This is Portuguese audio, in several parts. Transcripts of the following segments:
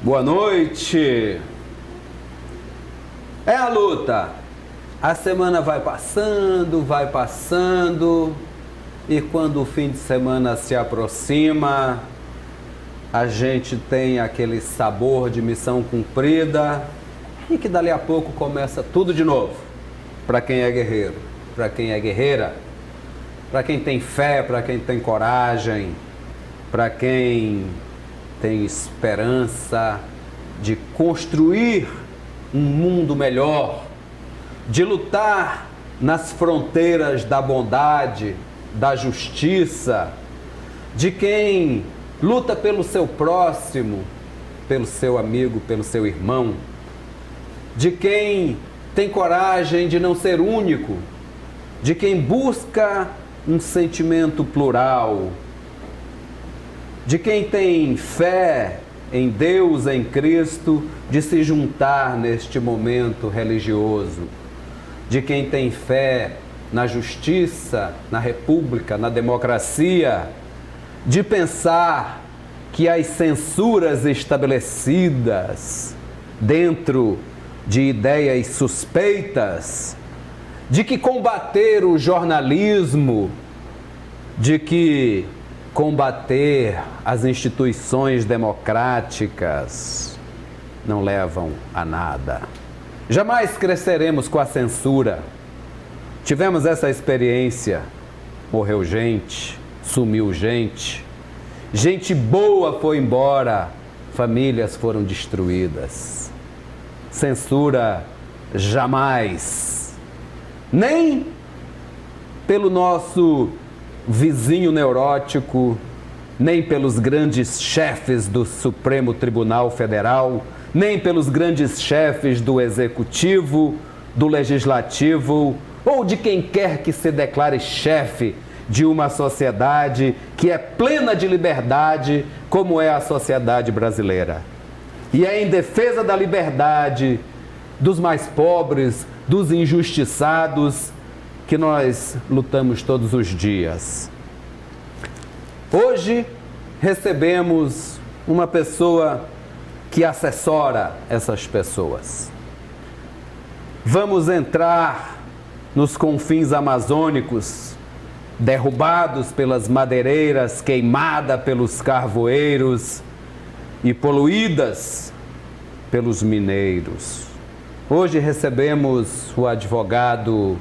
Boa noite. É a luta. A semana vai passando, e quando o fim de semana se aproxima, a gente tem aquele sabor de missão cumprida e que dali a pouco começa tudo de novo. Para quem é guerreiro, para quem é guerreira, para quem tem fé, para quem tem coragem, para quem tem esperança de construir um mundo melhor, de lutar nas fronteiras da bondade, da justiça, de quem luta pelo seu próximo, pelo seu amigo, pelo seu irmão, de quem tem coragem de não ser único, de quem busca um sentimento plural, de quem tem fé em Deus, em Cristo, de se juntar neste momento religioso, de quem tem fé na justiça, na república, na democracia, de pensar que as censuras estabelecidas dentro de ideias suspeitas, de que combater o jornalismo, de que combater as instituições democráticas não levam a nada. Jamais cresceremos com a censura. Tivemos essa experiência. Morreu gente, sumiu gente, gente boa foi embora, famílias foram destruídas. Censura jamais. Nem pelo nosso vizinho neurótico, nem pelos grandes chefes do Supremo Tribunal Federal, nem pelos grandes chefes do Executivo, do Legislativo, ou de quem quer que se declare chefe de uma sociedade que é plena de liberdade, como é a sociedade brasileira. E é em defesa da liberdade dos mais pobres, dos injustiçados, que nós lutamos todos os dias. Hoje recebemos uma pessoa que assessora essas pessoas. Vamos entrar nos confins amazônicos, derrubados pelas madeireiras, queimadas pelos carvoeiros e poluídas pelos mineiros. Hoje recebemos o advogado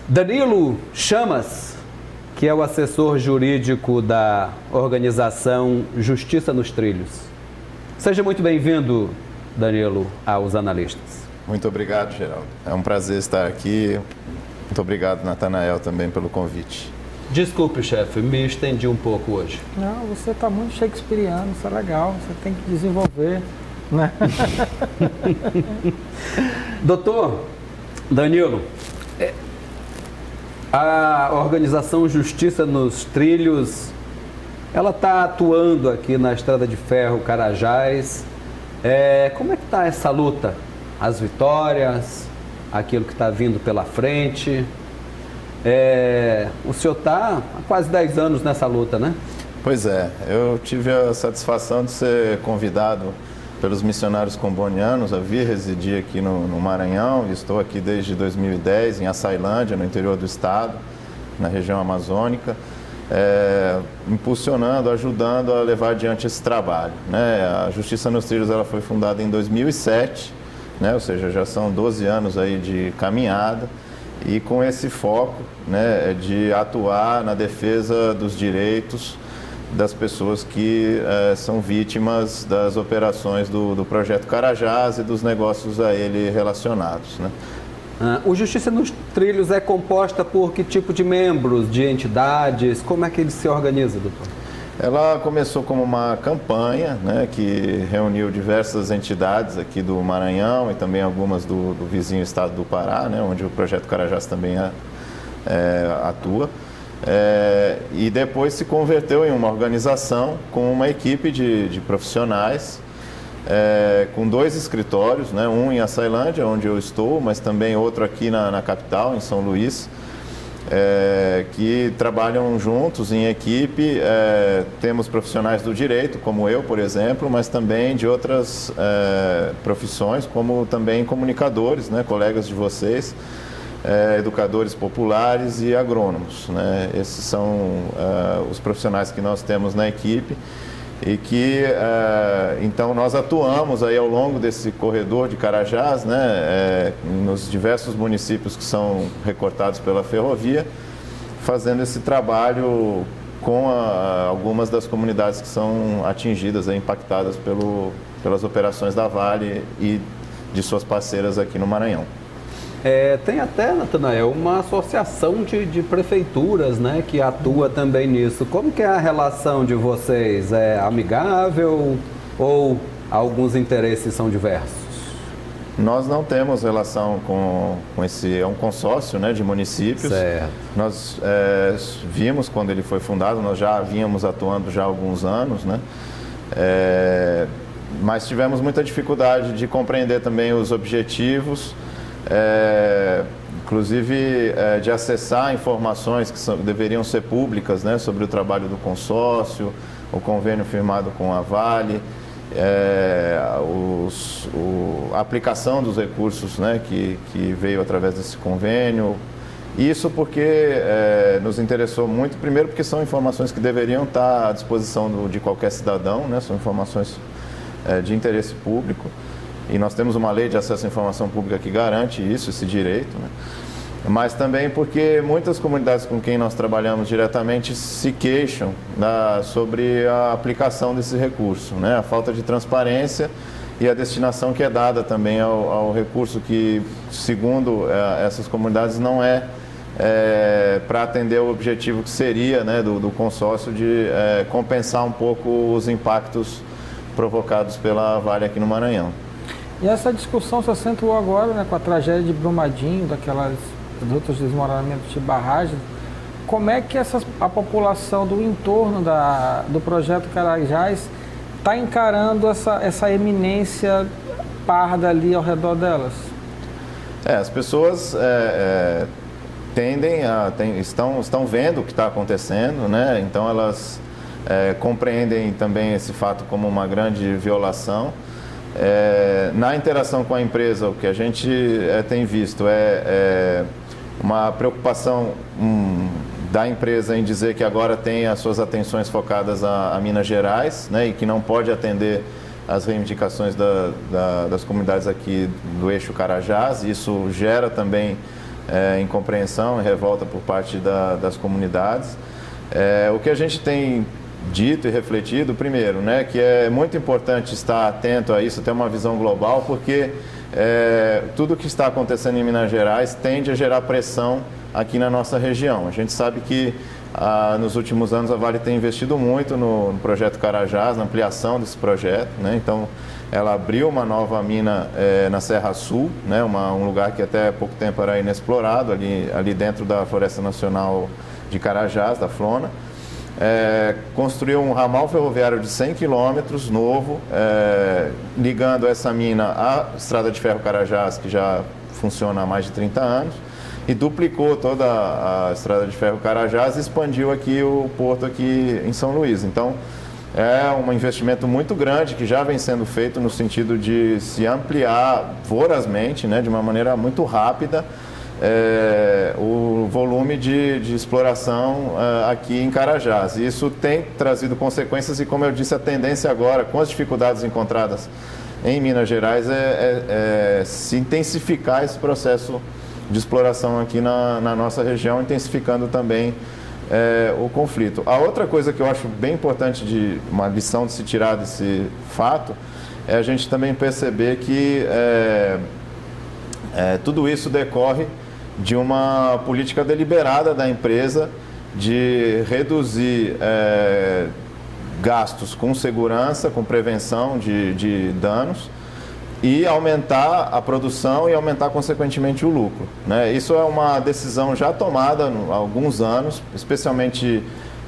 Danilo Chamas, que é o assessor jurídico da organização Justiça nos Trilhos. Seja muito bem-vindo, Danilo, aos analistas. Muito obrigado, Geraldo. É um prazer estar aqui. Muito obrigado, Natanael, também pelo convite. Desculpe, chefe, me estendi um pouco hoje. Não, você está muito shakespeariano, isso é legal, você tem que desenvolver, né? Doutor Danilo, a organização Justiça nos Trilhos, ela está atuando aqui na Estrada de Ferro Carajás. Como é que está essa luta? As vitórias, aquilo que está vindo pela frente. O senhor está há quase 10 anos nessa luta, né? Pois é, eu tive a satisfação de ser convidado pelos missionários combonianos a vir residir aqui no Maranhão. Estou aqui desde 2010 em Açailândia, no interior do estado, na região amazônica, impulsionando, ajudando a levar adiante esse trabalho, né? A Justiça nos Trilhos ela foi fundada em 2007, né? Ou seja, já são 12 anos aí de caminhada, e com esse foco, né, de atuar na defesa dos direitos das pessoas que são vítimas das operações do Projeto Carajás e dos negócios a ele relacionados, né? O Justiça nos Trilhos é composta por que tipo de membros, de entidades? Como é que ele se organiza, doutor? Ela começou como uma campanha, né, que reuniu diversas entidades aqui do Maranhão e também algumas do vizinho estado do Pará, né, onde o Projeto Carajás também atua. E depois se converteu em uma organização com uma equipe de profissionais, com 2 escritórios, né, um em Açailândia, onde eu estou, mas também outro aqui na capital, em São Luís. que trabalham juntos em equipe. Temos profissionais do direito, como eu, por exemplo, mas também de outras profissões, como também comunicadores, né, colegas de vocês, educadores populares e agrônomos, né? Esses são os profissionais que nós temos na equipe e que, então, nós atuamos aí ao longo desse corredor de Carajás, né, nos diversos municípios que são recortados pela ferrovia, fazendo esse trabalho com algumas das comunidades que são atingidas, impactadas pelas operações da Vale e de suas parceiras aqui no Maranhão. Tem até, Natanael, uma associação de prefeituras, né, que atua também nisso. Como que é a relação de vocês? É amigável ou alguns interesses são diversos? Nós não temos relação com esse, é um consórcio, né, de municípios. Certo. Nós vimos quando ele foi fundado, nós já vínhamos atuando já há alguns anos, né? Mas tivemos muita dificuldade de compreender também os objetivos, inclusive de acessar informações que deveriam ser públicas, né, sobre o trabalho do consórcio, o convênio firmado com a Vale, a aplicação dos recursos, né, que veio através desse convênio. Isso porque nos interessou muito, primeiro porque são informações que deveriam estar à disposição de qualquer cidadão, né, são informações de interesse público. E nós temos uma lei de acesso à informação pública que garante isso, esse direito, né? Mas também porque muitas comunidades com quem nós trabalhamos diretamente se queixam sobre a aplicação desse recurso, né? A falta de transparência e a destinação que é dada também ao recurso que, segundo essas comunidades, não para atender o objetivo que seria, né, do consórcio de compensar um pouco os impactos provocados pela Vale aqui no Maranhão. E essa discussão se acentuou agora, né, com a tragédia de Brumadinho, dos outros desmoronamentos de barragens. Como é que a população do entorno do projeto Carajás está encarando essa eminência parda ali ao redor delas? As pessoas estão vendo o que está acontecendo, né? Então elas compreendem também esse fato como uma grande violação. Na interação com a empresa, o que a gente tem visto uma preocupação da empresa em dizer que agora tem as suas atenções focadas a Minas Gerais, né, e que não pode atender as reivindicações das comunidades aqui do eixo Carajás. Isso gera também incompreensão e revolta por parte das comunidades. O que a gente tem dito e refletido, primeiro, né, que é muito importante estar atento a isso, ter uma visão global, porque tudo que está acontecendo em Minas Gerais tende a gerar pressão aqui na nossa região. A gente sabe que nos últimos anos a Vale tem investido muito no projeto Carajás, na ampliação desse projeto, né? Então ela abriu uma nova mina na Serra Sul, né, um lugar que até pouco tempo era inexplorado, ali dentro da Floresta Nacional de Carajás, da Flona. Construiu um ramal ferroviário de 100 quilômetros novo, ligando essa mina à Estrada de Ferro Carajás, que já funciona há mais de 30 anos, e duplicou toda a Estrada de Ferro Carajás e expandiu aqui o porto aqui em São Luís. Então, é um investimento muito grande que já vem sendo feito no sentido de se ampliar vorazmente, né, de uma maneira muito rápida, o volume de exploração aqui em Carajás. E isso tem trazido consequências e, como eu disse, a tendência agora, com as dificuldades encontradas em Minas Gerais, se intensificar esse processo de exploração aqui na nossa região, intensificando também o conflito. A outra coisa que eu acho bem importante, uma lição de se tirar desse fato, é a gente também perceber que tudo isso decorre de uma política deliberada da empresa de reduzir gastos com segurança, com prevenção de danos, e aumentar a produção e aumentar, consequentemente, o lucro, né? Isso é uma decisão já tomada há alguns anos, especialmente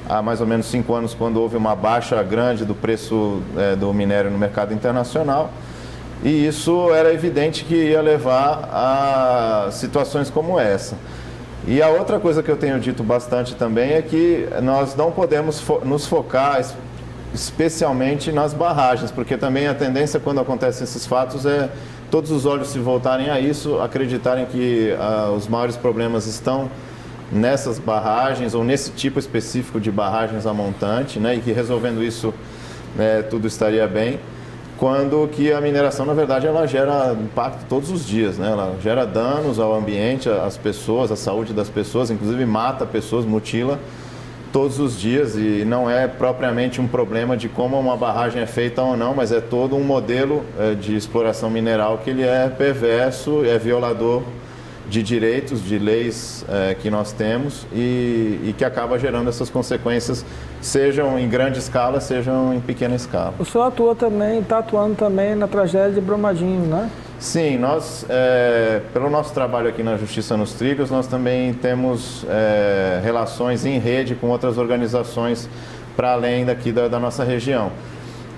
há mais ou menos 5 anos, quando houve uma baixa grande do preço do minério no mercado internacional. E isso era evidente que ia levar a situações como essa. E a outra coisa que eu tenho dito bastante também é que nós não podemos nos focar especialmente nas barragens, porque também a tendência quando acontecem esses fatos é todos os olhos se voltarem a isso, acreditarem que os maiores problemas estão nessas barragens ou nesse tipo específico de barragens a montante, né, e que resolvendo isso tudo estaria bem, quando que a mineração, na verdade, ela gera impacto todos os dias, né? Ela gera danos ao ambiente, às pessoas, à saúde das pessoas, inclusive mata pessoas, mutila todos os dias, e não é propriamente um problema de como uma barragem é feita ou não, mas é todo um modelo de exploração mineral que ele é perverso, é violador de direitos, de leis que nós temos e que acaba gerando essas consequências, sejam em grande escala, sejam em pequena escala. O senhor está atuando também na tragédia de Brumadinho, né? Sim, nós, pelo nosso trabalho aqui na Justiça nos Trilhos, nós também temos relações em rede com outras organizações para além daqui da nossa região.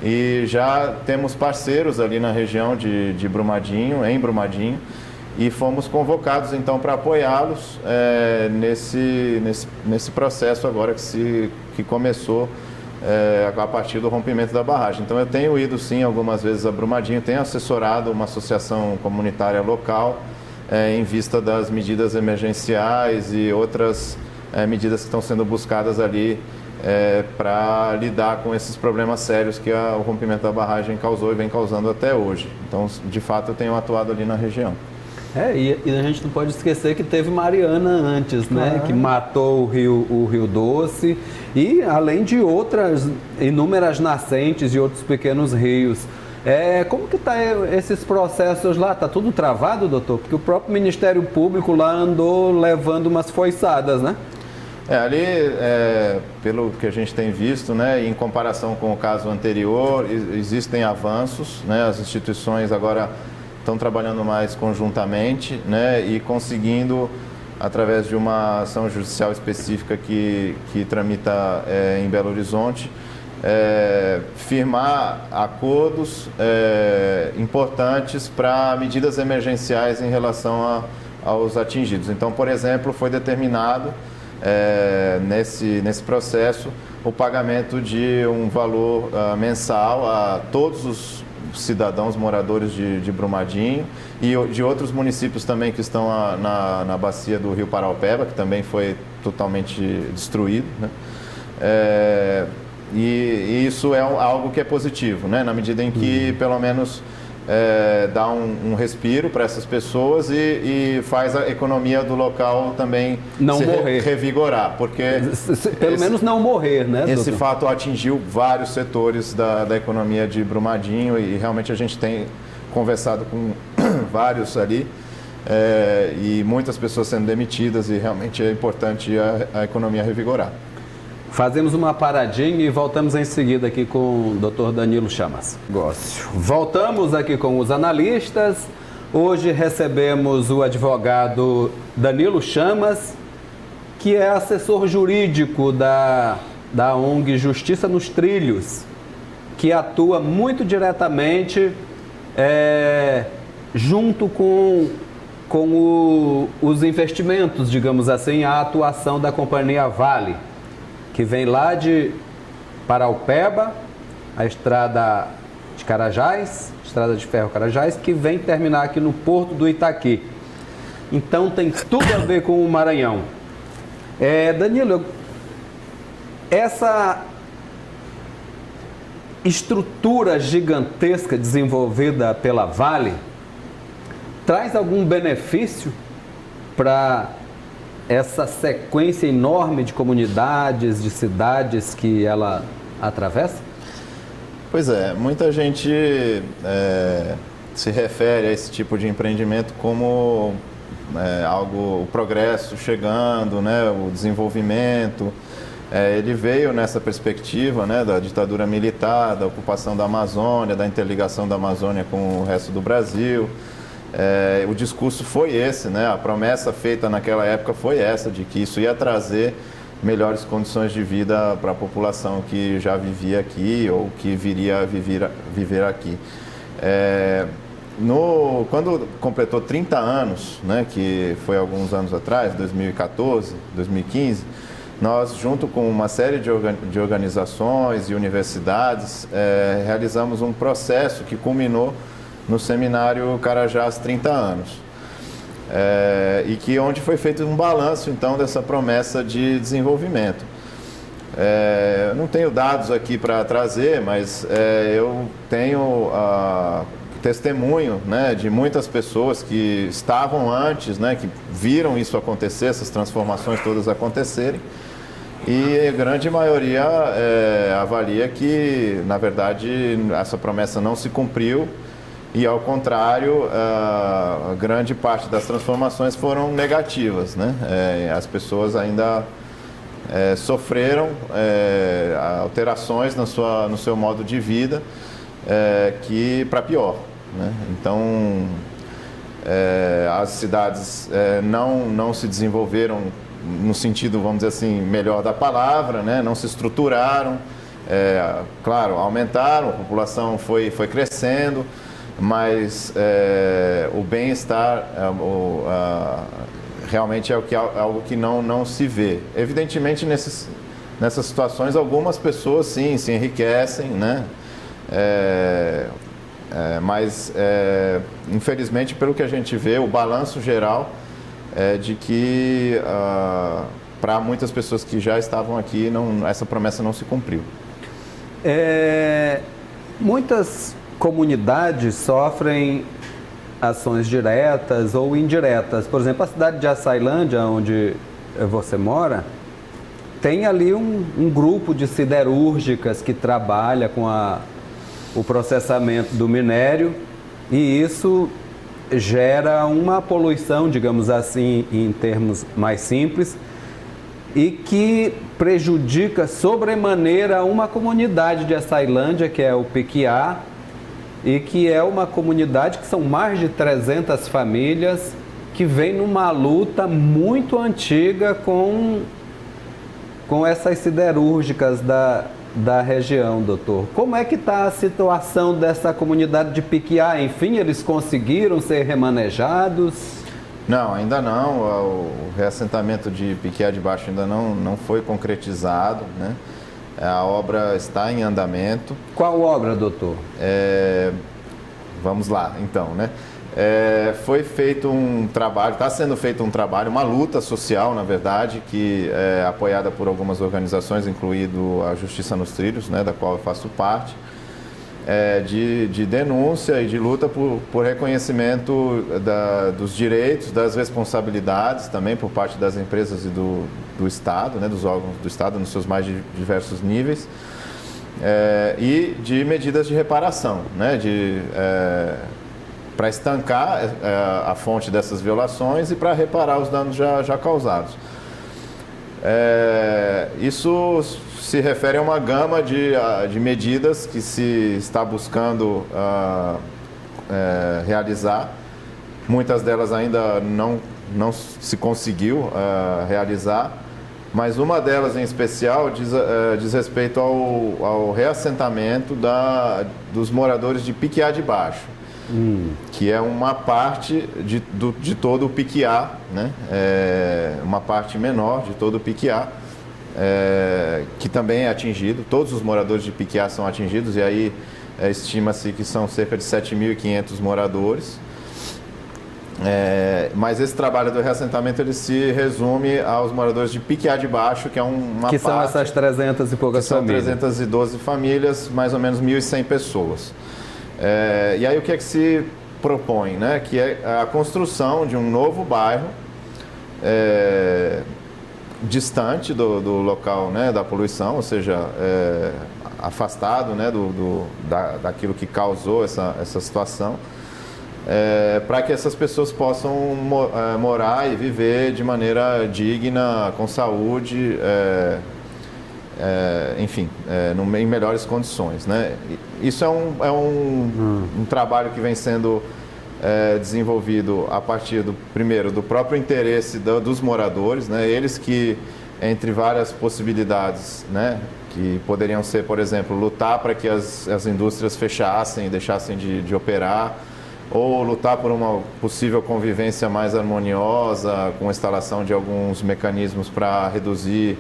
E já temos parceiros ali na região de Brumadinho, em Brumadinho, e fomos convocados então para apoiá-los nesse processo agora que começou a partir do rompimento da barragem. Então eu tenho ido sim algumas vezes a Brumadinho, tenho assessorado uma associação comunitária local em vista das medidas emergenciais e outras medidas que estão sendo buscadas ali para lidar com esses problemas sérios que o rompimento da barragem causou e vem causando até hoje. Então, de fato, eu tenho atuado ali na região. E a gente não pode esquecer que teve Mariana antes, né? Que matou o Rio Doce e além de outras inúmeras nascentes e outros pequenos rios. Como que tá esses processos lá? Tá tudo travado, doutor? Porque o próprio Ministério Público lá andou levando umas foiçadas, né? Ali, pelo que a gente tem visto, né, em comparação com o caso anterior, existem avanços, né? As instituições agora estão trabalhando mais conjuntamente, né, e conseguindo, através de uma ação judicial específica que tramita em Belo Horizonte, firmar acordos importantes para medidas emergenciais em relação aos atingidos. Então, por exemplo, foi determinado nesse processo o pagamento de um valor mensal a todos os cidadãos moradores de Brumadinho e de outros municípios também que estão na bacia do Rio Paraupeba, que também foi totalmente destruído, né? E isso é algo que é positivo, né? Na medida em que pelo menos dá um respiro para essas pessoas e faz a economia do local também revigorar, porque pelo menos não morrer, né, esse doutor? fato atingiu vários setores da economia de Brumadinho e realmente a gente tem conversado com vários ali e muitas pessoas sendo demitidas e realmente é importante a economia revigorar. Fazemos uma paradinha e voltamos em seguida aqui com o Dr. Danilo Chamas. Voltamos aqui com os analistas. Hoje recebemos o advogado Danilo Chamas, que é assessor jurídico da ONG Justiça nos Trilhos, que atua muito diretamente junto com os investimentos, digamos assim, a atuação da companhia Vale, que vem lá de Paraupeba, a estrada de Carajás, estrada de ferro Carajás, que vem terminar aqui no Porto do Itaqui. Então tem tudo a ver com o Maranhão. Danilo, essa estrutura gigantesca desenvolvida pela Vale traz algum benefício para essa sequência enorme de comunidades, de cidades que ela atravessa? Pois é, muita gente se refere a esse tipo de empreendimento como o progresso chegando, né, o desenvolvimento. Ele veio nessa perspectiva, né, da ditadura militar, da ocupação da Amazônia, da interligação da Amazônia com o resto do Brasil. O discurso foi esse, né? A promessa feita naquela época foi essa, de que isso ia trazer melhores condições de vida para a população que já vivia aqui ou que viria a viver aqui. Quando completou 30 anos, né, que foi alguns anos atrás, 2014, 2015, nós, junto com uma série de organizações e universidades, realizamos um processo que culminou no seminário Carajás 30 anos. Onde foi feito um balanço, então, dessa promessa de desenvolvimento. Eu não tenho dados aqui para trazer, mas eu tenho testemunho, né, de muitas pessoas que estavam antes, né, que viram isso acontecer, essas transformações todas acontecerem, e a grande maioria avalia que, na verdade, essa promessa não se cumpriu e, ao contrário, a grande parte das transformações foram negativas, né? As pessoas ainda sofreram alterações no seu modo de vida, que para pior, né? Então, as cidades não se desenvolveram no sentido, vamos dizer assim, melhor da palavra, né? Não se estruturaram, claro, aumentaram, a população foi crescendo, mas o bem-estar realmente é algo que não se vê. Evidentemente, nessas situações, algumas pessoas sim se enriquecem, né? Mas, infelizmente, pelo que a gente vê, o balanço geral é de que, para muitas pessoas que já estavam aqui, essa promessa não se cumpriu. Muitas comunidades sofrem ações diretas ou indiretas. Por exemplo, a cidade de Açailândia, onde você mora, tem ali um grupo de siderúrgicas que trabalha com o processamento do minério, e isso gera uma poluição, digamos assim, em termos mais simples, e que prejudica sobremaneira uma comunidade de Açailândia, que é o Piquiá, e que é uma comunidade que são mais de 300 famílias, que vem numa luta muito antiga com essas siderúrgicas da região, doutor. Como é que está a situação dessa comunidade de Piquiá? Enfim, eles conseguiram ser remanejados? Não, ainda não. O reassentamento de Piquiá de Baixo ainda não foi concretizado, né? A obra está em andamento. Qual obra, doutor? Vamos lá, então, né? Foi feito um trabalho, está sendo feito um trabalho, uma luta social, na verdade, que é apoiada por algumas organizações, incluindo a Justiça nos Trilhos, né, da qual eu faço parte, de denúncia e de luta por reconhecimento dos direitos, das responsabilidades também por parte das empresas e do Estado, né, dos órgãos do Estado nos seus mais diversos níveis, e de medidas de reparação, né, para estancar a fonte dessas violações e para reparar os danos já causados. Isso se refere a uma gama de medidas que se está buscando realizar. Muitas delas ainda não se conseguiu realizar, mas uma delas em especial diz respeito ao reassentamento dos moradores de Piquiá de Baixo. Que é uma parte de todo o Piquiá, né? Uma parte menor de todo o Piquiá, que também é atingido. Todos os moradores de Piquiá são atingidos, e aí estima-se que são cerca de 7.500 moradores. Mas esse trabalho do reassentamento ele se resume aos moradores de Piquiá de Baixo, que é uma que parte... são essas 300 e poucas famílias. São 312 famílias, mais ou menos 1.100 pessoas. E aí o que é que se propõe, né? Que é a construção de um novo bairro distante do local, né, da poluição, ou seja, afastado, né, daquilo que causou essa situação, para que essas pessoas possam morar e viver de maneira digna, com saúde, enfim, em melhores condições, né? Isso é um trabalho que vem sendo desenvolvido a partir primeiro do próprio interesse dos moradores, né? Eles que, entre várias possibilidades, né, que poderiam ser, por exemplo, lutar para que as indústrias fechassem e deixassem de operar, ou lutar por uma possível convivência mais harmoniosa, com a instalação de alguns mecanismos para reduzir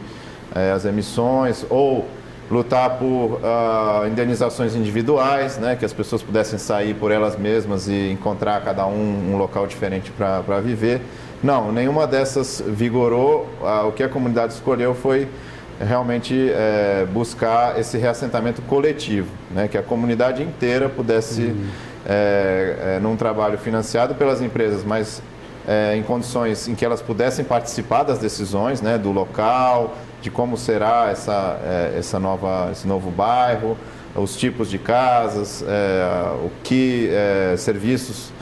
as emissões, ou lutar por indenizações individuais, né, que as pessoas pudessem sair por elas mesmas e encontrar cada um local diferente para viver. Não, nenhuma dessas vigorou. O que a comunidade escolheu foi realmente buscar esse reassentamento coletivo, né, que a comunidade inteira pudesse, num trabalho financiado pelas empresas, mas em condições em que elas pudessem participar das decisões, né, do local, de como será esse novo bairro, os tipos de casas, o que serviços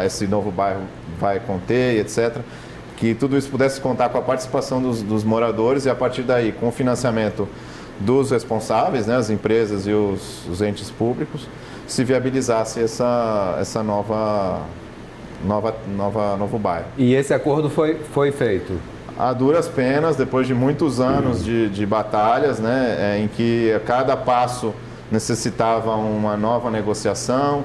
esse novo bairro vai conter, etc. Que tudo isso pudesse contar com a participação dos moradores e, a partir daí, com o financiamento dos responsáveis, né, as empresas e os entes públicos, se viabilizasse essa novo bairro. E esse acordo foi feito? A duras penas, depois de muitos anos de batalhas, né, em que cada passo necessitava uma nova negociação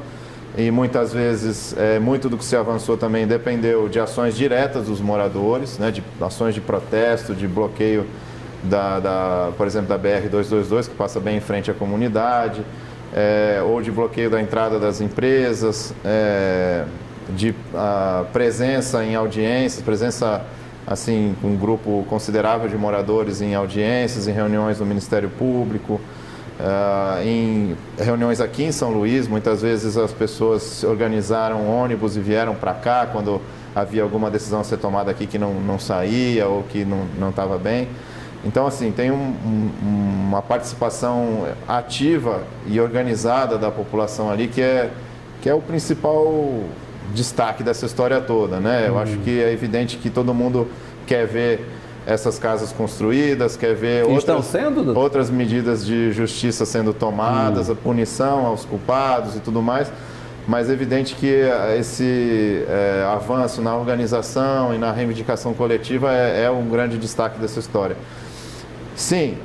e muitas vezes muito do que se avançou também dependeu de ações diretas dos moradores, né, de ações de protesto, de bloqueio, por exemplo, da BR-222, que passa bem em frente à comunidade, ou de bloqueio da entrada das empresas, de presença em audiências, presença assim, um grupo considerável de moradores em audiências, em reuniões do Ministério Público, em reuniões aqui em São Luís. Muitas vezes as pessoas organizaram ônibus e vieram para cá quando havia alguma decisão a ser tomada aqui que não saía ou que não estava bem. Então, assim, tem uma participação ativa e organizada da população ali que é o principal destaque dessa história toda, né? Eu acho que é evidente que todo mundo quer ver essas casas construídas, quer ver outras medidas de justiça sendo tomadas, a punição aos culpados e tudo mais, mas é evidente que esse avanço na organização e na reivindicação coletiva é um grande destaque dessa história. Sim,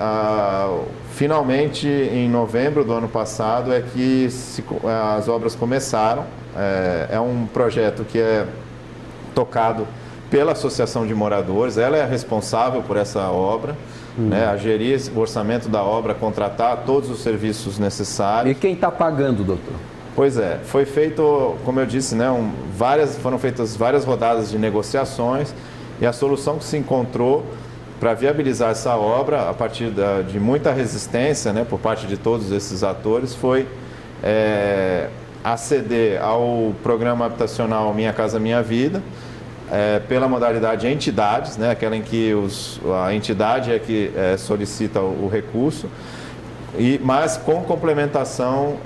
finalmente em novembro do ano passado é que as obras começaram. É um projeto que é tocado pela Associação de Moradores, ela é a responsável por essa obra, né, a gerir o orçamento da obra, contratar todos os serviços necessários. E quem está pagando, doutor? Pois é, foi feito, como eu disse, né, foram feitas várias rodadas de negociações e a solução que se encontrou para viabilizar essa obra, a partir de muita resistência, né, por parte de todos esses atores, foi aceder ao programa habitacional Minha Casa Minha Vida, pela modalidade entidades, né, aquela em que a entidade é que solicita o recurso, mas com complementação,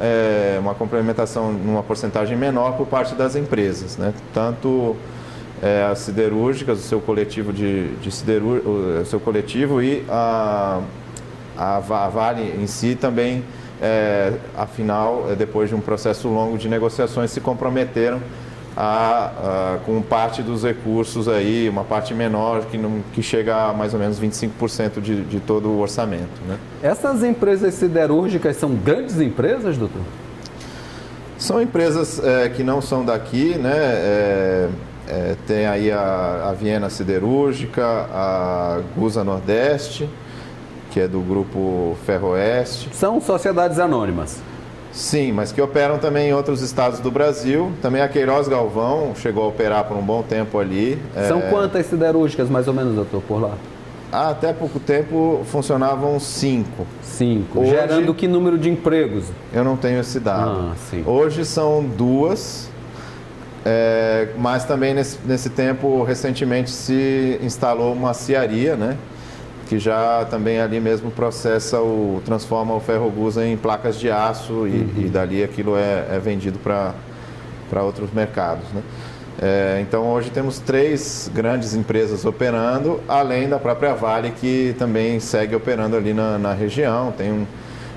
uma complementação numa porcentagem menor por parte das empresas, né, tanto as siderúrgicas, o seu coletivo o seu coletivo e a Vale em si também. Afinal, depois de um processo longo de negociações, se comprometeram com parte dos recursos, aí, uma parte menor, que chega a mais ou menos 25% de todo o orçamento, né? Essas empresas siderúrgicas são grandes empresas, doutor? São empresas que não são daqui, né? Tem aí a Viena Siderúrgica, a Gusa Nordeste, que é do grupo Ferroeste. São sociedades anônimas? Sim, mas que operam também em outros estados do Brasil. Também a Queiroz Galvão chegou a operar por um bom tempo ali. São quantas siderúrgicas, mais ou menos, doutor, por lá? Até pouco tempo funcionavam 5. 5. Hoje, gerando que número de empregos? Eu não tenho esse dado. Sim. Hoje são 2, mas também nesse tempo, recentemente, se instalou uma cearia, né? Que já também ali mesmo transforma o ferro-gusa em placas de aço e dali aquilo é vendido para outros mercados, né? Então hoje temos 3 grandes empresas operando, além da própria Vale, que também segue operando ali na região.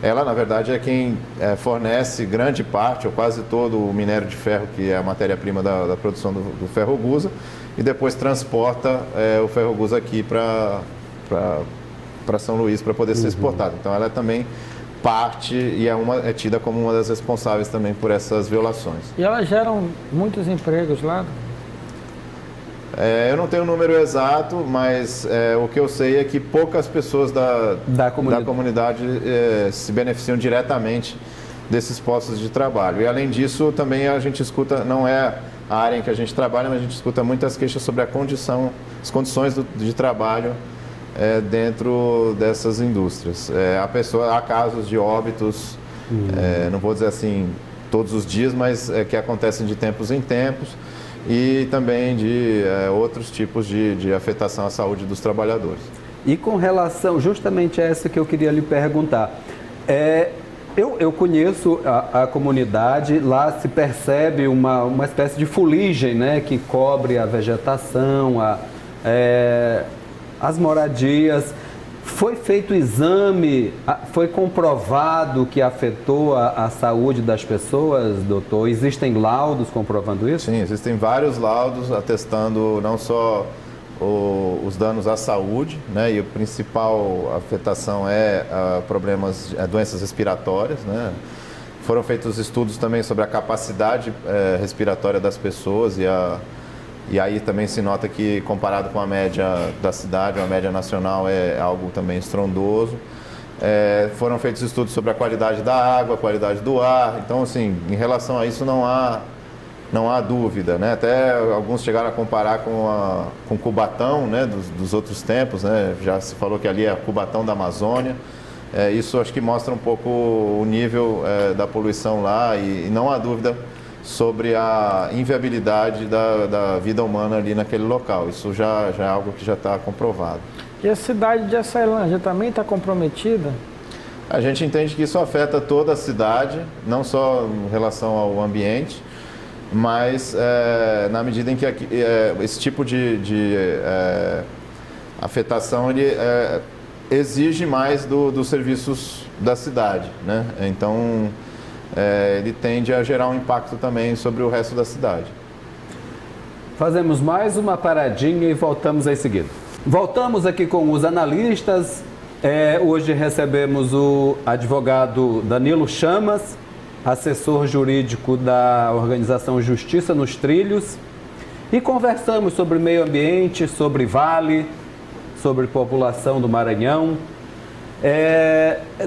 Ela, na verdade, é quem fornece grande parte ou quase todo o minério de ferro, que é a matéria-prima da produção do ferro-gusa, e depois transporta o ferro-gusa aqui para São Luís para poder ser exportado. Então ela é também parte e é tida como uma das responsáveis também por essas violações. E elas geram muitos empregos lá? Eu não tenho o número exato, mas o que eu sei é que poucas pessoas da comunidade se beneficiam diretamente desses postos de trabalho. E além disso, também a gente escuta, não é a área em que a gente trabalha, mas a gente escuta muitas queixas sobre as condições de trabalho dentro dessas indústrias. Há casos de óbitos, não vou dizer assim todos os dias, mas que acontecem de tempos em tempos, e também de outros tipos de afetação à saúde dos trabalhadores. E com relação, justamente essa que eu queria lhe perguntar, eu conheço a comunidade, lá se percebe uma espécie de fuligem, né, que cobre a vegetação, as moradias. Foi feito exame, foi comprovado que afetou a saúde das pessoas, doutor? Existem laudos comprovando isso? Sim, existem vários laudos atestando não só os danos à saúde, né, e a principal afetação doenças respiratórias, né. Foram feitos estudos também sobre a capacidade respiratória das pessoas e aí também se nota que, comparado com a média da cidade, a média nacional é algo também estrondoso. Foram feitos estudos sobre a qualidade da água, a qualidade do ar. Então, assim, em relação a isso não há dúvida, né? Até alguns chegaram a comparar com Cubatão, né, dos outros tempos, né? Já se falou que ali é Cubatão da Amazônia. Isso acho que mostra um pouco o nível da poluição lá e não há dúvida sobre a inviabilidade da vida humana ali naquele local. Isso já é algo que já está comprovado. E a cidade de Açailândia também está comprometida? A gente entende que isso afeta toda a cidade, não só em relação ao ambiente, mas na medida em que esse tipo de afetação ele, exige mais dos serviços da cidade, né? Então, ele tende a gerar um impacto também sobre o resto da cidade. Fazemos mais uma paradinha e voltamos em seguida. Voltamos aqui com os analistas. Hoje recebemos o advogado Danilo Chamas, assessor jurídico da organização Justiça nos Trilhos, e conversamos sobre meio ambiente, sobre Vale, sobre população do Maranhão.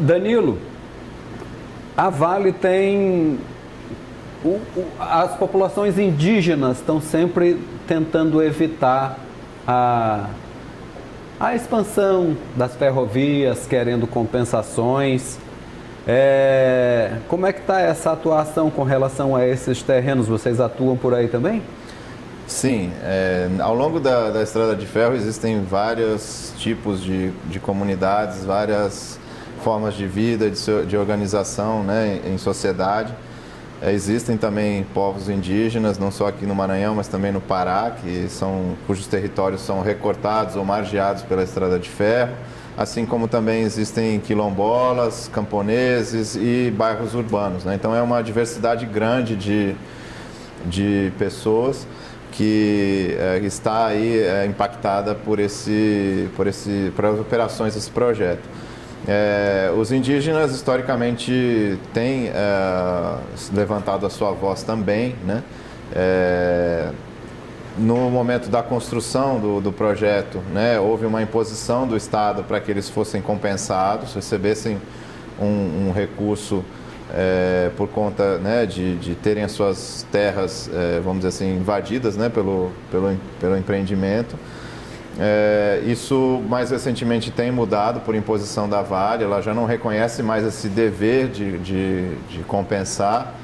Danilo, a Vale tem... As populações indígenas estão sempre tentando evitar a expansão das ferrovias, querendo compensações. Como é que está essa atuação com relação a esses terrenos? Vocês atuam por aí também? Sim, ao longo da Estrada de Ferro existem vários tipos de comunidades, várias formas de vida, de organização, né, em sociedade. Existem também povos indígenas, não só aqui no Maranhão, mas também no Pará, cujos territórios são recortados ou margeados pela Estrada de Ferro, assim como também existem quilombolas, camponeses e bairros urbanos, né? Então é uma diversidade grande de pessoas que está aí impactada por as operações desse projeto. Os indígenas historicamente têm levantado a sua voz também, né? No momento da construção do projeto, né, houve uma imposição do Estado para que eles fossem compensados, recebessem um recurso por conta, né, de terem as suas terras, vamos dizer assim, invadidas, né, pelo empreendimento. Isso mais recentemente tem mudado por imposição da Vale, ela já não reconhece mais esse dever de compensar.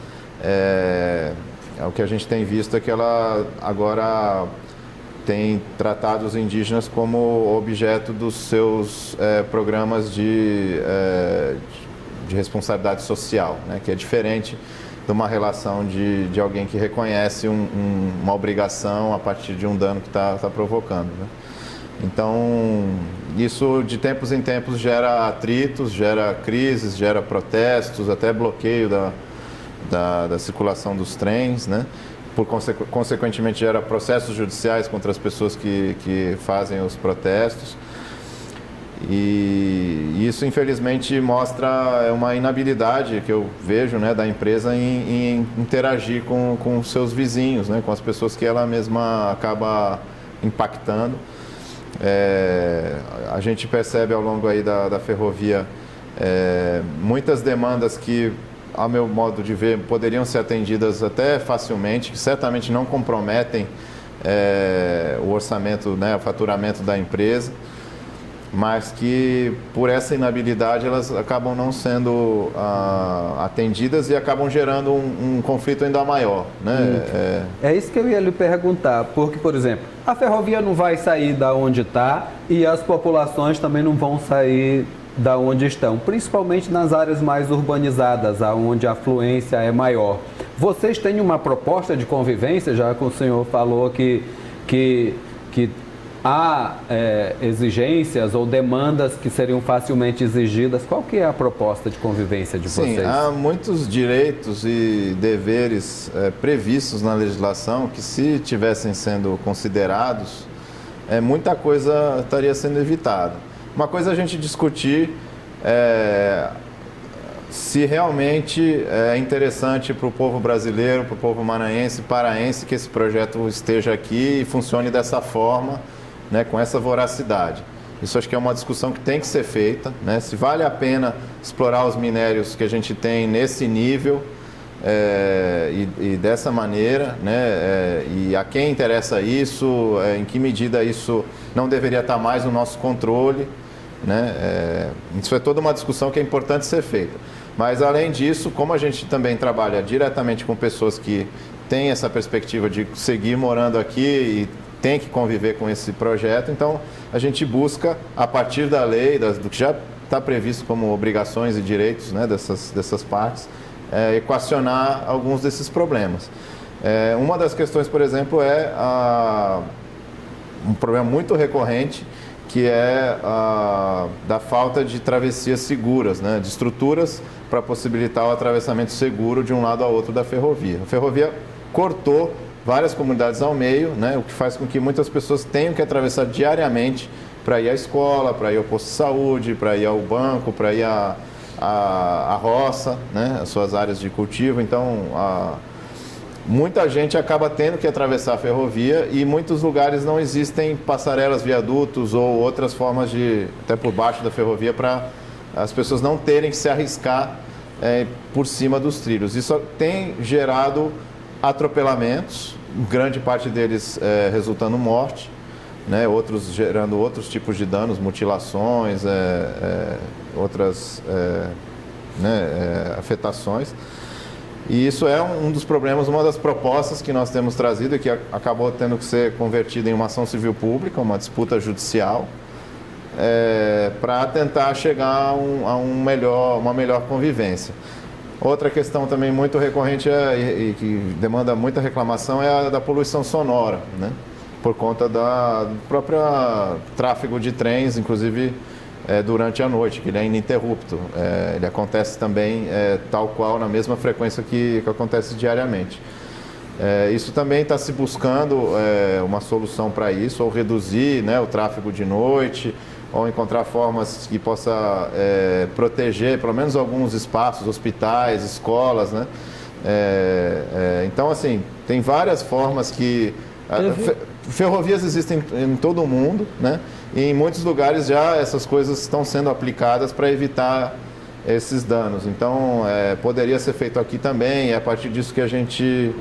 O que a gente tem visto é que ela agora tem tratado os indígenas como objeto dos seus programas de responsabilidade social, né, que é diferente de uma relação de alguém que reconhece uma obrigação a partir de um dano que está provocando, né? Então, isso de tempos em tempos gera atritos, gera crises, gera protestos, até bloqueio da circulação dos trens, né? Consequentemente gera processos judiciais contra as pessoas que fazem os protestos. E isso, infelizmente, mostra uma inabilidade que eu vejo, né, da empresa em interagir com seus vizinhos, né, com as pessoas que ela mesma acaba impactando. A gente percebe ao longo aí da ferrovia muitas demandas que, ao meu modo de ver, poderiam ser atendidas até facilmente, que certamente não comprometem o orçamento, né, o faturamento da empresa, mas que por essa inabilidade elas acabam não sendo atendidas e acabam gerando um conflito ainda maior, né? É isso que eu ia lhe perguntar, porque, por exemplo, a ferrovia não vai sair da onde está e as populações também não vão sair da onde estão, principalmente nas áreas mais urbanizadas, onde a afluência é maior. Vocês têm uma proposta de convivência, já que o senhor falou que há exigências ou demandas que seriam facilmente exigidas. Qual que é a proposta de convivência de vocês? Sim, há muitos direitos e deveres previstos na legislação que, se tivessem sendo considerados, muita coisa estaria sendo evitada. Uma coisa é a gente discutir se realmente é interessante para o povo brasileiro, para o povo maranhense, paraense, que esse projeto esteja aqui e funcione dessa forma, né, com essa voracidade. Isso acho que é uma discussão que tem que ser feita, né? Se vale a pena explorar os minérios que a gente tem nesse nível e dessa maneira, né? E a quem interessa isso, em que medida isso não deveria estar mais no nosso controle, né? Isso é toda uma discussão que é importante ser feita. Mas, além disso, como a gente também trabalha diretamente com pessoas que têm essa perspectiva de seguir morando aqui e tem que conviver com esse projeto, então a gente busca, a partir da lei, do que já está previsto como obrigações e direitos, né, dessas partes, equacionar alguns desses problemas. Uma das questões, por exemplo, um problema muito recorrente, que é da falta de travessias seguras, né, de estruturas para possibilitar o atravessamento seguro de um lado ao outro da ferrovia. A ferrovia cortou várias comunidades ao meio, né, o que faz com que muitas pessoas tenham que atravessar diariamente para ir à escola, para ir ao posto de saúde, para ir ao banco, para ir à roça, né, as suas áreas de cultivo. Então, muita gente acaba tendo que atravessar a ferrovia e em muitos lugares não existem passarelas, viadutos ou outras formas até por baixo da ferrovia, para as pessoas não terem que se arriscar por cima dos trilhos. Isso tem gerado atropelamentos, grande parte deles resultando morte, né, outros gerando outros tipos de danos, mutilações, outras afetações. E isso é um dos problemas, uma das propostas que nós temos trazido e que acabou tendo que ser convertida em uma ação civil pública, uma disputa judicial, para tentar chegar a uma melhor convivência. Outra questão também muito recorrente e que demanda muita reclamação é a da poluição sonora, né? Por conta do próprio tráfego de trens, inclusive durante a noite, que ele é ininterrupto. Ele acontece também tal qual, na mesma frequência que acontece diariamente. Isso também está se buscando uma solução para isso, ou reduzir, né, o tráfego de noite, ou encontrar formas que possa proteger pelo menos alguns espaços, hospitais, escolas, né? Então, assim, tem várias formas que... Ferrovias existem em todo o mundo, né? E em muitos lugares já essas coisas estão sendo aplicadas para evitar esses danos. Então, poderia ser feito aqui também, é a partir disso que a gente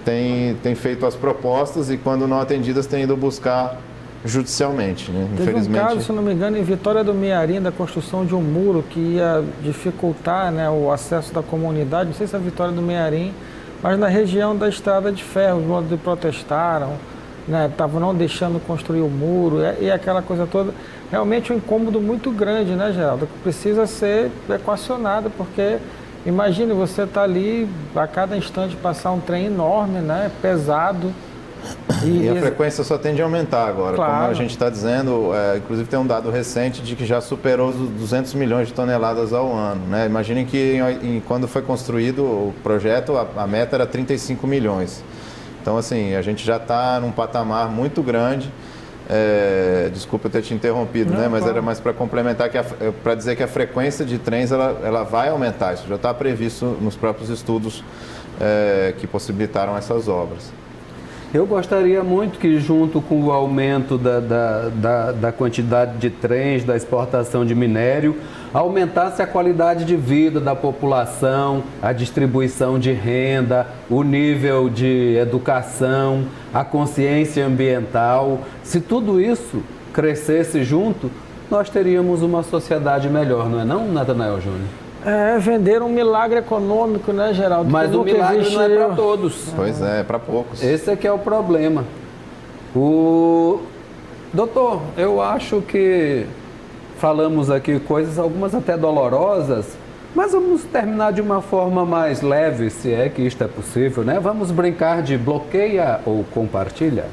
tem feito as propostas e, quando não atendidas, tem ido buscar judicialmente, né? Infelizmente. Teve um caso, se não me engano, em Vitória do Mearim, da construção de um muro que ia dificultar, né, o acesso da comunidade, não sei se é a Vitória do Mearim, mas na região da Estrada de Ferro, os moradores protestaram, né, estavam não deixando construir o muro e aquela coisa toda. Realmente um incômodo muito grande, né, Geraldo? Que precisa ser equacionado, porque imagine você estar ali a cada instante passar um trem enorme, né, pesado. E a frequência só tende a aumentar agora, claro. Como a gente está dizendo, inclusive tem um dado recente de que já superou os 200 milhões de toneladas ao ano, né? Imaginem que quando foi construído o projeto, a meta era 35 milhões. Então, assim, a gente já está num patamar muito grande desculpa eu ter te interrompido, né? Mas claro. era mais para complementar, para dizer que a frequência de trens ela vai aumentar. Isso já está previsto nos próprios estudos que possibilitaram essas obras. Eu gostaria muito que, junto com o aumento da quantidade de trens, da exportação de minério, aumentasse a qualidade de vida da população, a distribuição de renda, o nível de educação, a consciência ambiental. Se tudo isso crescesse junto, nós teríamos uma sociedade melhor, não, Natanael Júnior? Vender um milagre econômico, né, Geraldo? Mas o milagre não é para todos. Pois é para poucos. Esse é que é o problema. Doutor, eu acho que falamos aqui coisas, algumas até dolorosas, mas vamos terminar de uma forma mais leve, se é que isto é possível, né? Vamos brincar de bloqueia ou compartilha.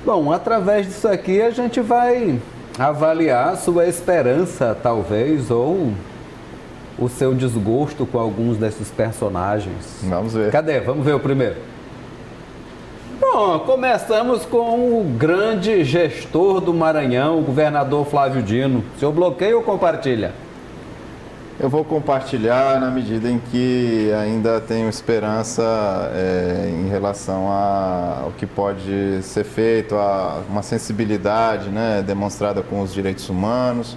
Bom, através disso aqui a gente vai avaliar a sua esperança, talvez, ou o seu desgosto com alguns desses personagens. Vamos ver. Cadê? Vamos ver o primeiro. Bom, começamos com o grande gestor do Maranhão, o governador Flávio Dino. O senhor bloqueia ou compartilha? Eu vou compartilhar na medida em que ainda tenho esperança em relação ao que pode ser feito, a uma sensibilidade, né, demonstrada com os direitos humanos.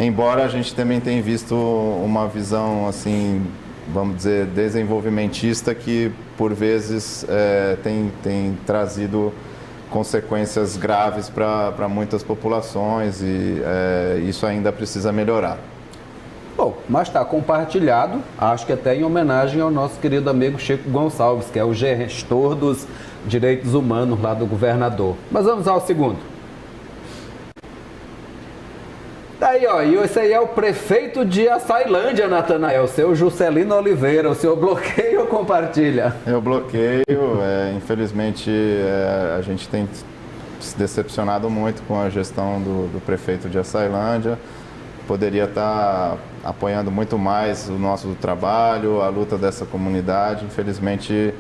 Embora a gente também tenha visto uma visão, assim, vamos dizer, desenvolvimentista que, por vezes, tem trazido consequências graves para muitas populações e isso ainda precisa melhorar. Bom, mas está compartilhado, acho que até em homenagem ao nosso querido amigo Chico Gonçalves, que é o gestor dos direitos humanos lá do governador. Mas vamos ao segundo. Daí, ó, e esse aí é o prefeito de Açailândia, Natanael, o seu Juscelino Oliveira. O senhor bloqueia ou compartilha? Eu bloqueio, infelizmente a gente tem se decepcionado muito com a gestão do prefeito de Açailândia. Poderia estar apoiando muito mais o nosso trabalho, a luta dessa comunidade. Infelizmente,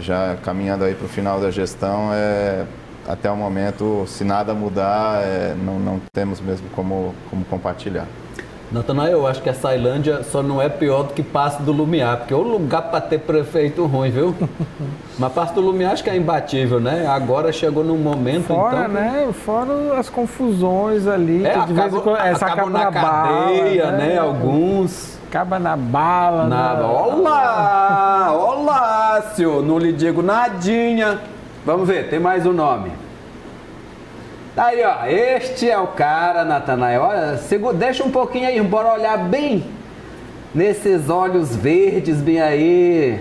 já caminhando aí para o final da gestão, até o momento, se nada mudar, não temos mesmo como compartilhar. Natanael, eu acho que a Açailândia só não é pior do que Passo do Lumiar, porque é um lugar para ter prefeito ruim, viu? Mas Passo do Lumiar acho que é imbatível, né? Agora chegou num momento, fora, então... né? Fora as confusões ali, que de vez em quando acaba na cadeia, bala, né? Alguns... Acaba na bala. Olá, senhor, não lhe digo nadinha. Vamos ver, tem mais um nome. Aí, ó, este é o cara, Natanael. Olha, deixa um pouquinho aí, bora olhar bem nesses olhos verdes, bem aí.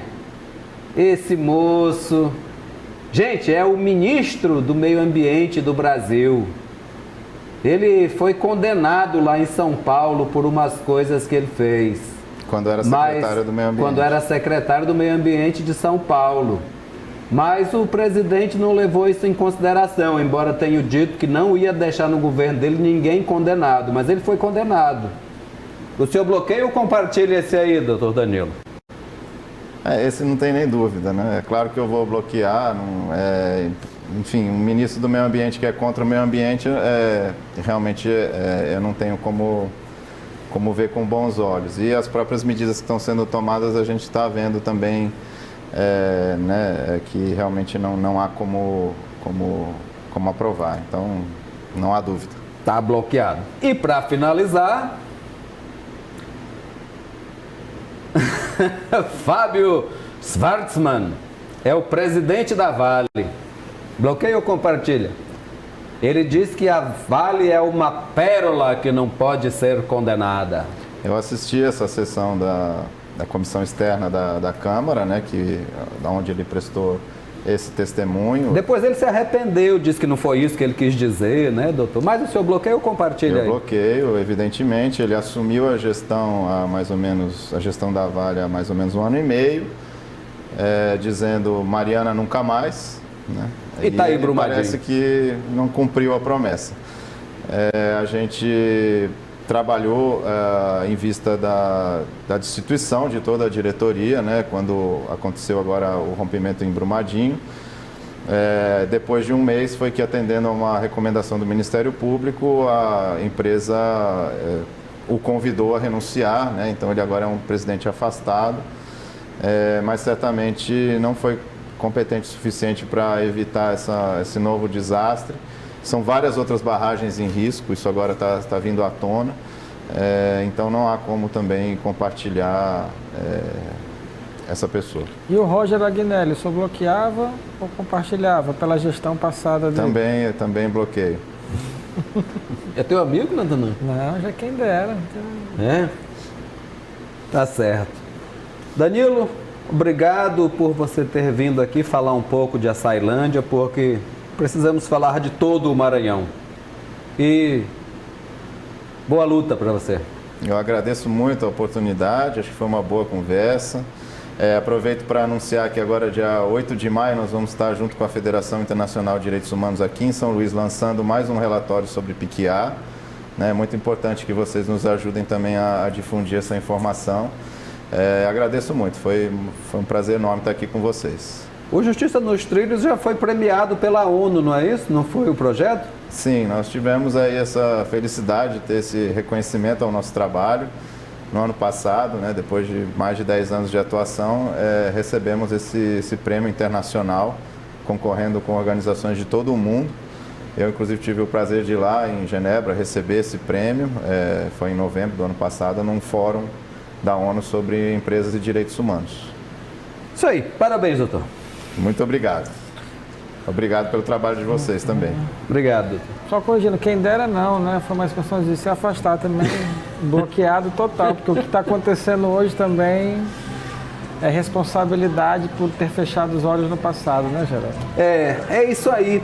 Esse moço. Gente, é o ministro do Meio Ambiente do Brasil. Ele foi condenado lá em São Paulo por umas coisas que ele fez. Quando era secretário do Meio Ambiente. Quando era secretário do Meio Ambiente de São Paulo. Mas o presidente não levou isso em consideração, embora tenha dito que não ia deixar no governo dele ninguém condenado, mas ele foi condenado. O senhor bloqueia ou compartilha esse aí, doutor Danilo? Esse não tem nem dúvida, né? É claro que eu vou bloquear. Enfim, um ministro do Meio Ambiente que é contra o meio ambiente, realmente eu não tenho como ver com bons olhos. E as próprias medidas que estão sendo tomadas, a gente está vendo também... que realmente não há como aprovar, então não há dúvida. Está bloqueado. E para finalizar, Fábio Schwartzman é o presidente da Vale. Bloqueia ou compartilha? Ele diz que a Vale é uma pérola que não pode ser condenada. Eu assisti essa sessão da comissão externa da Câmara, né, onde ele prestou esse testemunho. Depois ele se arrependeu, disse que não foi isso que ele quis dizer, né, doutor? Mas o senhor bloqueia ou compartilha aí? Eu bloqueio, evidentemente. Ele assumiu a gestão a gestão da Vale há mais ou menos 1 ano e meio, dizendo Mariana nunca mais, né? E tá aí, Brumadinho. Parece que não cumpriu a promessa. A gente trabalhou em vista da destituição de toda a diretoria, né, quando aconteceu agora o rompimento em Brumadinho. Depois de um mês foi que, atendendo a uma recomendação do Ministério Público, a empresa o convidou a renunciar, né, então ele agora é um presidente afastado, mas certamente não foi competente o suficiente para evitar esse novo desastre. São várias outras barragens em risco, isso agora está vindo à tona, então não há como também compartilhar essa pessoa. E o Roger Agnelli, só bloqueava ou compartilhava pela gestão passada dele? Também bloqueio. É teu amigo, Natanael? Não, já quem dera. É? Tá certo. Danilo, obrigado por você ter vindo aqui falar um pouco de Açailândia, porque precisamos falar de todo o Maranhão. E boa luta para você. Eu agradeço muito a oportunidade, acho que foi uma boa conversa. Aproveito para anunciar que agora, dia 8 de maio, nós vamos estar junto com a Federação Internacional de Direitos Humanos aqui em São Luís, lançando mais um relatório sobre Piquiá. É muito importante que vocês nos ajudem também a difundir essa informação. Agradeço muito, foi um prazer enorme estar aqui com vocês. O Justiça nos Trilhos já foi premiado pela ONU, não é isso? Não foi o projeto? Sim, nós tivemos aí essa felicidade de ter esse reconhecimento ao nosso trabalho. No ano passado, né, depois de mais de 10 anos de atuação, recebemos esse prêmio internacional, concorrendo com organizações de todo o mundo. Eu, inclusive, tive o prazer de ir lá em Genebra receber esse prêmio, foi em novembro do ano passado, num fórum da ONU sobre empresas e direitos humanos. Isso aí, parabéns, doutor. Muito obrigado. Obrigado pelo trabalho de vocês também. Obrigado, doutor. Só corrigindo, quem dera não, né? Foi uma expressão de se afastar também, bloqueado total, porque o que está acontecendo hoje também é responsabilidade por ter fechado os olhos no passado, né, Geraldo? É isso aí.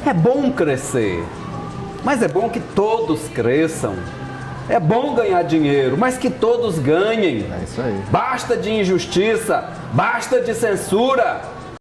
É bom crescer, mas é bom que todos cresçam. É bom ganhar dinheiro, mas que todos ganhem. É isso aí. Basta de injustiça, basta de censura.